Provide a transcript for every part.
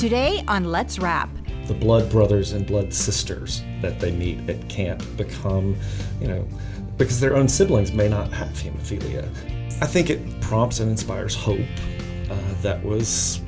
Today on Let's Wrap. The blood brothers and blood sisters that they meet at camp become, because their own siblings may not have hemophilia. I think it prompts and inspires hope that was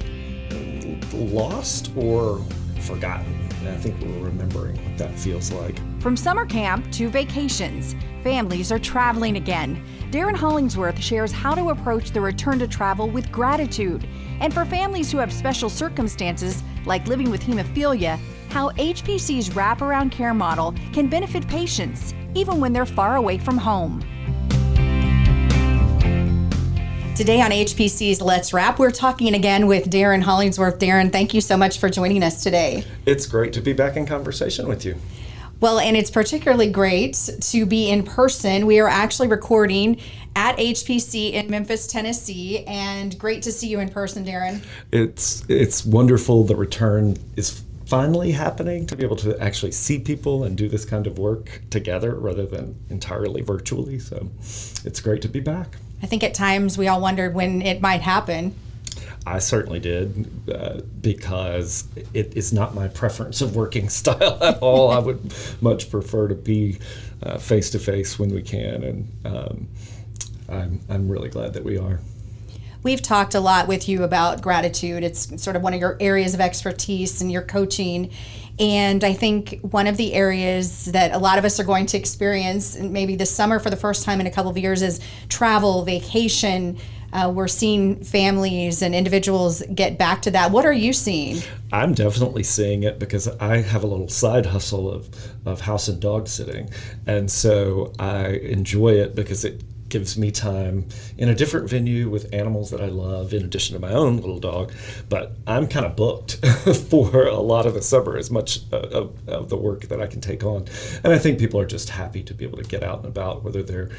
lost or forgotten. And I think we're remembering what that feels like. From summer camp to vacations, families are traveling again. Darin Hollingsworth shares how to approach the return to travel with gratitude. And for families who have special circumstances, like living with hemophilia, how HPC's wraparound care model can benefit patients, even when they're far away from home. Today on HPC's Let's Wrap, we're talking again with Darin Hollingsworth. Darin, thank you so much for joining us today. It's great to be back in conversation with you. Well, and it's particularly great to be in person. We are actually recording at HPC in Memphis, Tennessee, and great to see you in person, Darin. It's wonderful. The return is finally happening, to be able to actually see people and do this kind of work together rather than entirely virtually. So it's great to be back. I think at times we all wondered when it might happen. I certainly did, because it is not my preference of working style at all. I would much prefer to be face-to-face when we can, and I'm really glad that we are. We've talked a lot with you about gratitude. It's sort of one of your areas of expertise and your coaching. And I think one of the areas that a lot of us are going to experience, maybe this summer for the first time in a couple of years, is travel, vacation. We're seeing families and individuals get back to that. What are you seeing? I'm definitely seeing it because I have a little side hustle of house and dog sitting. And so I enjoy it because it gives me time in a different venue with animals that I love, in addition to my own little dog. But I'm kind of booked for a lot of the summer, as much of the work that I can take on. And I think people are just happy to be able to get out and about, whether they're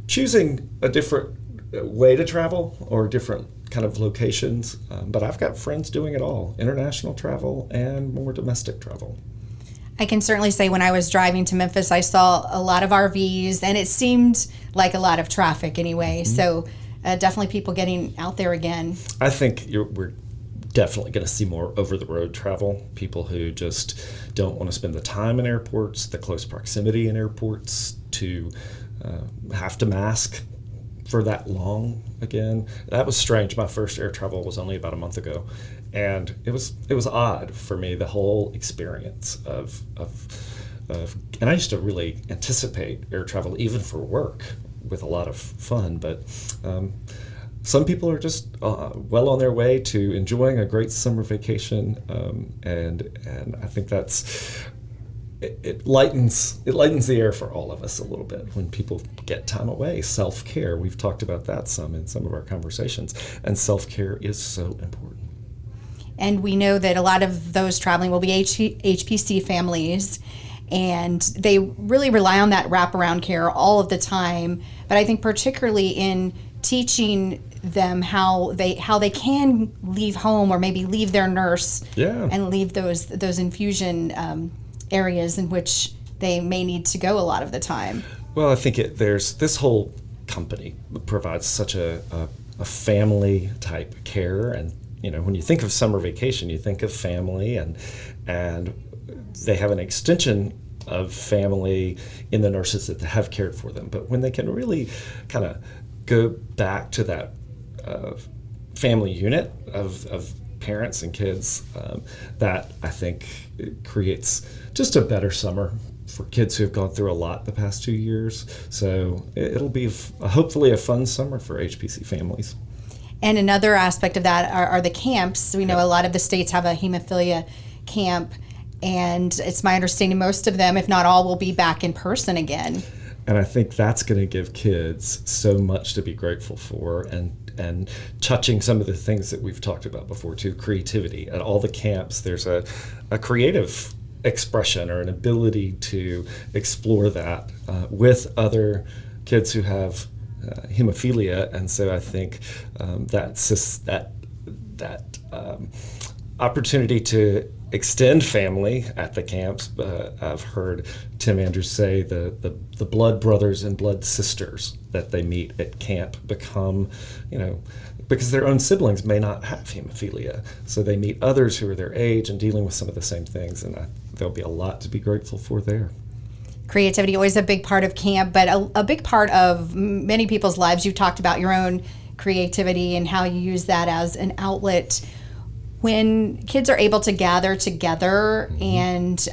choosing a different way to travel or different kind of locations. But I've got friends doing it all, international travel and more domestic travel. I can certainly say when I was driving to Memphis, I saw a lot of RVs, and it seemed like a lot of traffic anyway. Mm-hmm. So definitely people getting out there again. I think we're definitely going to see more over-the-road travel, people who just don't want to spend the time in airports, the close proximity in airports, to have to mask for that long again. That was strange. My first air travel was only about a month ago, and it was odd for me, the whole experience of and I used to really anticipate air travel even for work with a lot of fun, but some people are just well on their way to enjoying a great summer vacation, and I think it lightens the air for all of us a little bit when people get time away. Self-care, we've talked about that some in some of our conversations, and self-care is so important. And we know that a lot of those traveling will be HPC families, and they really rely on that wraparound care all of the time. But I think particularly in teaching them how they can leave home, or maybe leave their nurse, and leave those infusion areas in which they may need to go a lot of the time. Well, I think there's this whole company provides such a family type care, and when you think of summer vacation, you think of family, and they have an extension of family in the nurses that have cared for them. But when they can really kind of go back to that family unit of parents and kids, that I think creates just a better summer for kids who have gone through a lot the past 2 years. So it'll be hopefully a fun summer for HPC families. And another aspect of that are the camps. We know a lot of the states have a hemophilia camp, and it's my understanding most of them, if not all, will be back in person again. And I think that's going to give kids so much to be grateful for, and touching some of the things that we've talked about before too, creativity. At all the camps, there's a creative expression or an ability to explore that with other kids who have hemophilia. And so I think that's just that opportunity to extend family at the camps. I've heard Tim Andrews say the blood brothers and blood sisters that they meet at camp become, because their own siblings may not have hemophilia. So they meet others who are their age and dealing with some of the same things, and there'll be a lot to be grateful for there. Creativity, always a big part of camp, but a big part of many people's lives. You talked about your own creativity and how you use that as an outlet. When kids are able to gather together and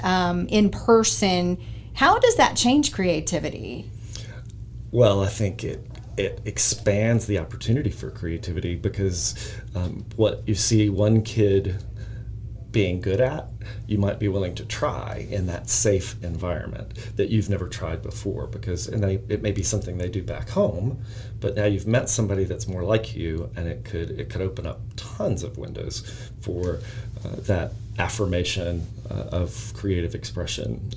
in person, how does that change creativity? Well, I think it expands the opportunity for creativity, because what you see one kid being good at, you might be willing to try in that safe environment that you've never tried before, it may be something they do back home, but now you've met somebody that's more like you, and it could open up tons of windows for that affirmation of creative expression.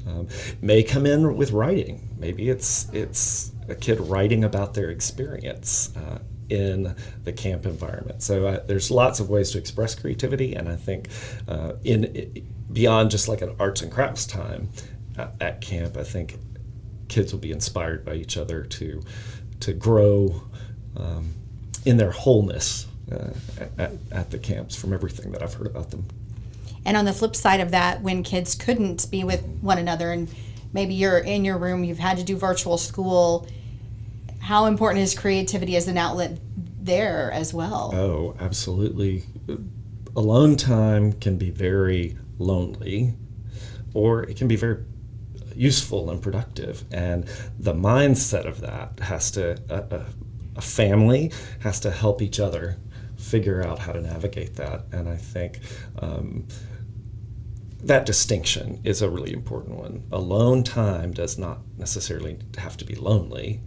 May come in with writing. Maybe it's a kid writing about their experience in the camp environment. So there's lots of ways to express creativity, and I think beyond just like an arts and crafts time at camp, I think kids will be inspired by each other to grow in their wholeness at the camps from everything that I've heard about them. And on the flip side of that, when kids couldn't be with one another, and maybe you're in your room, you've had to do virtual school, how important is creativity as an outlet there as well? Oh, absolutely. Alone time can be very lonely, or it can be very useful and productive. And the mindset of that has to, a family has to help each other figure out how to navigate that. And I think that distinction is a really important one. Alone time does not necessarily have to be lonely.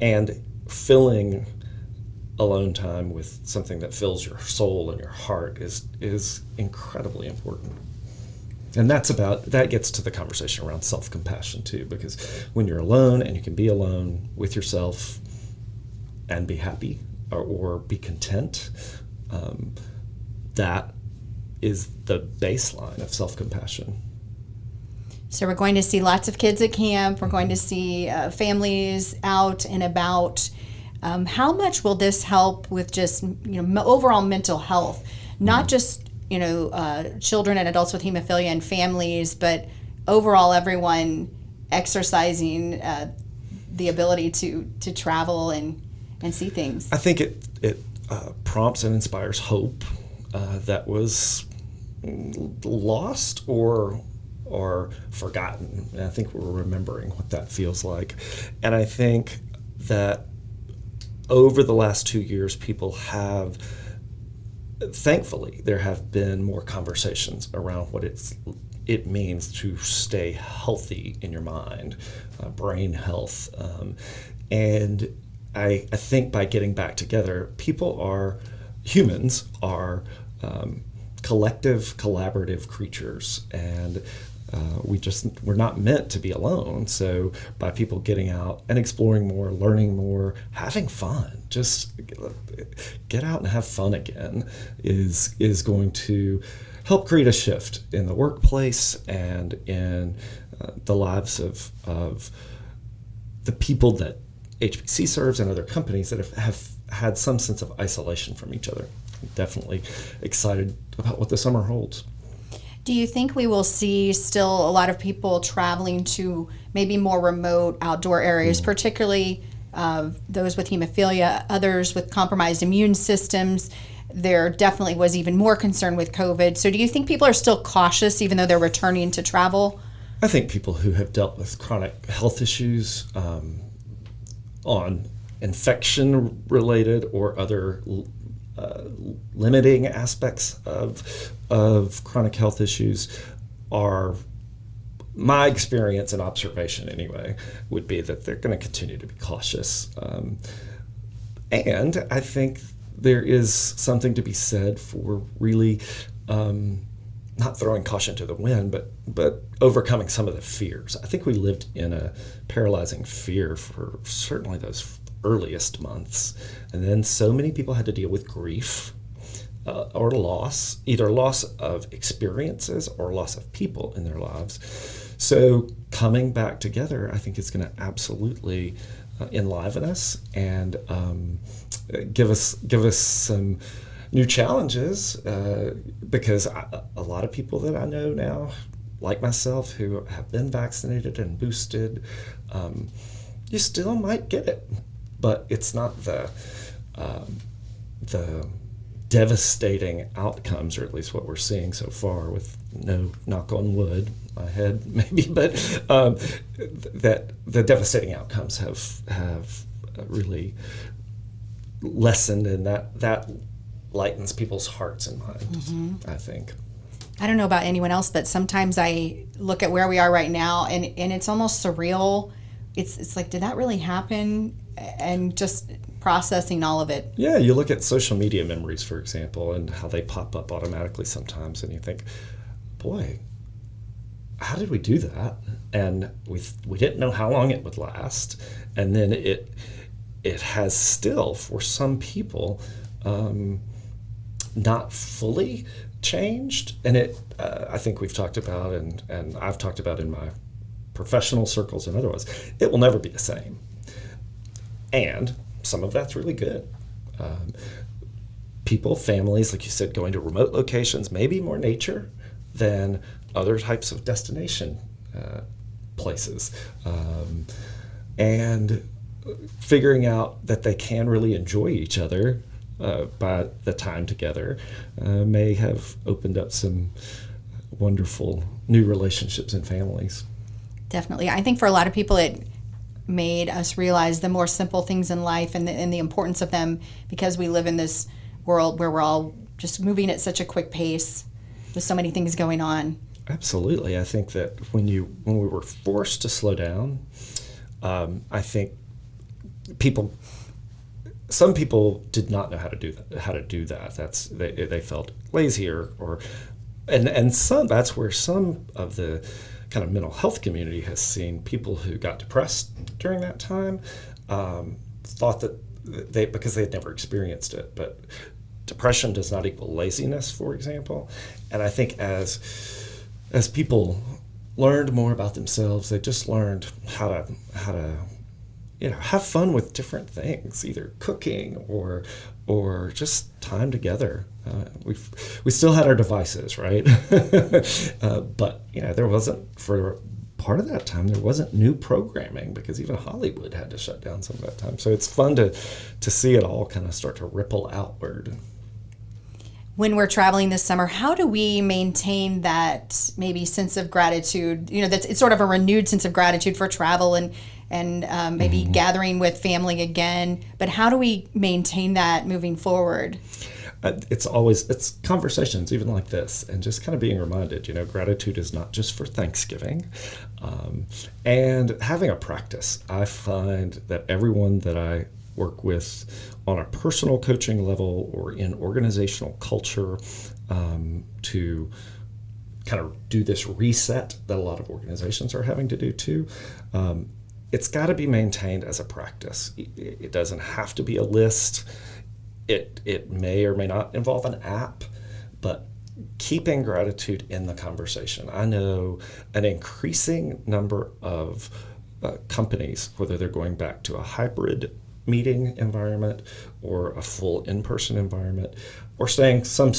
And filling alone time with something that fills your soul and your heart is incredibly important. And that gets to the conversation around self-compassion too, because when you're alone and you can be alone with yourself and be happy or be content, that is the baseline of self-compassion. So we're going to see lots of kids at camp. We're going to see families out and about. How much will this help with just overall mental health? Not just children and adults with hemophilia and families, but overall everyone exercising the ability to travel and see things. I think it prompts and inspires hope that was lost or forgotten. And I think we're remembering what that feels like. And I think that over the last 2 years, thankfully, there have been more conversations around what it means to stay healthy in your mind, brain health. And I think by getting back together, humans are collective, collaborative creatures, and we're not meant to be alone. So by people getting out and exploring more, learning more, having fun, just get out and have fun again is going to help create a shift in the workplace and in the lives of the people that HPC serves and other companies that have had some sense of isolation from each other. I'm definitely excited about what the summer holds. Do you think we will see still a lot of people traveling to maybe more remote outdoor areas, particularly those with hemophilia, others with compromised immune systems? There definitely was even more concern with COVID. So do you think people are still cautious even though they're returning to travel? I think people who have dealt with chronic health issues on infection-related or other limiting aspects of chronic health issues are, my experience and observation anyway, would be that they're going to continue to be cautious. And I think there is something to be said for really not throwing caution to the wind, but overcoming some of the fears. I think we lived in a paralyzing fear for certainly those earliest months, and then so many people had to deal with grief or loss, either loss of experiences or loss of people in their lives. So coming back together, I think is going to absolutely enliven us and give us some new challenges, because a lot of people that I know now, like myself, who have been vaccinated and boosted, you still might get it, but it's not the devastating outcomes, or at least what we're seeing so far, with no knock on wood, my head maybe, but that the devastating outcomes have really lessened, and that lightens people's hearts and minds, I think. I don't know about anyone else, but sometimes I look at where we are right now, and it's almost surreal. It's like, did that really happen? And just processing all of it. Yeah, you look at social media memories, for example, and how they pop up automatically sometimes, and you think, boy, how did we do that? And we didn't know how long it would last, and then it has still, for some people, not fully changed. And I think we've talked about, and I've talked about in my professional circles and otherwise, it will never be the same. And some of that's really good. People, families, like you said, going to remote locations, maybe more nature than other types of destination places. And figuring out that they can really enjoy each other by the time together may have opened up some wonderful new relationships and families. Definitely. I think for a lot of people, it made us realize the more simple things in life and the importance of them, because we live in this world where we're all just moving at such a quick pace with so many things going on. Absolutely. I think that when we were forced to slow down, I think some people did not know how to do that. They felt lazy and some, that's where some of the kind of mental health community has seen people who got depressed during that time, thought that because they had never experienced it, but depression does not equal laziness, for example. And I think as people learned more about themselves, they just learned how to have fun with different things, either cooking or just time together. We still had our devices, right? But there wasn't, for part of that time, there wasn't new programming, because even Hollywood had to shut down some of that time. So it's fun to see it all kind of start to ripple outward. When we're traveling this summer, how do we maintain that maybe sense of gratitude? That's it's sort of a renewed sense of gratitude for travel and maybe gathering with family again. But how do we maintain that moving forward? It's conversations even like this, and just kind of being reminded, gratitude is not just for Thanksgiving, and having a practice. I find that everyone that I work with on a personal coaching level or in organizational culture, to kind of do this reset that a lot of organizations are having to do too, it's got to be maintained as a practice. It doesn't have to be a list. It may or may not involve an app, but keeping gratitude in the conversation. I know an increasing number of companies, whether they're going back to a hybrid meeting environment or a full in-person environment, or some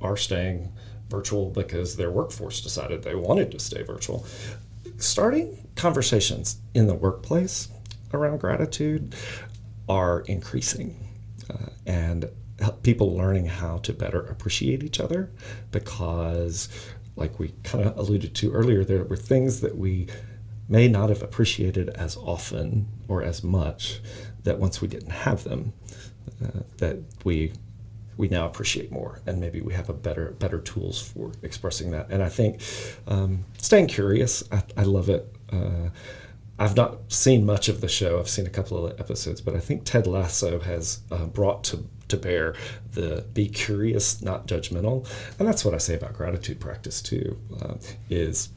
are staying virtual because their workforce decided they wanted to stay virtual. Starting conversations in the workplace around gratitude are increasing. And people learning how to better appreciate each other, because, like we kind of alluded to earlier, there were things that we may not have appreciated as often or as much, that once we didn't have them, that we now appreciate more, and maybe we have better tools for expressing that. And I think staying curious, I love it. I've not seen much of the show. I've seen a couple of episodes, but I think Ted Lasso has brought to bear the be curious, not judgmental. And that's what I say about gratitude practice too, is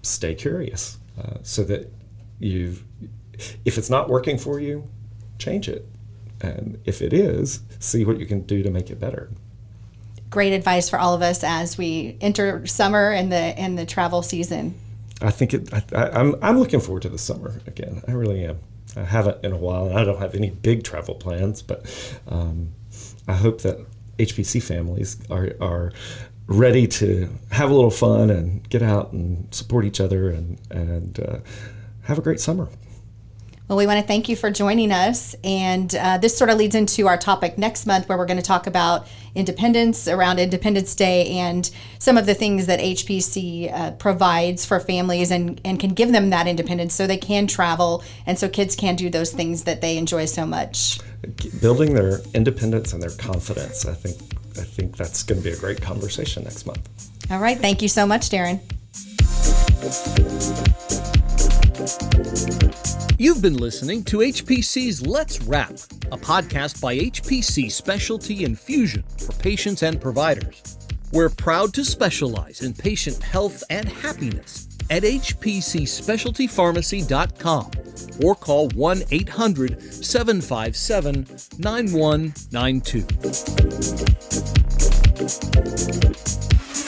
stay curious, so that if it's not working for you, change it. And if it is, see what you can do to make it better. Great advice for all of us as we enter summer and the travel season. I think I'm looking forward to the summer again. I really am. I haven't in a while, and I don't have any big travel plans, but I hope that HPC families are ready to have a little fun and get out and support each other and have a great summer. Well, we want to thank you for joining us. And this sort of leads into our topic next month, where we're going to talk about independence, around Independence Day, and some of the things that HPC provides for families and can give them that independence so they can travel and so kids can do those things that they enjoy so much. Building their independence and their confidence. I think that's going to be a great conversation next month. All right. Thank you so much, Darin. You've been listening to HPC's Let's Wrap, a podcast by HPC Specialty Infusion for patients and providers. We're proud to specialize in patient health and happiness at hpcspecialtypharmacy.com or call 1-800-757-9192.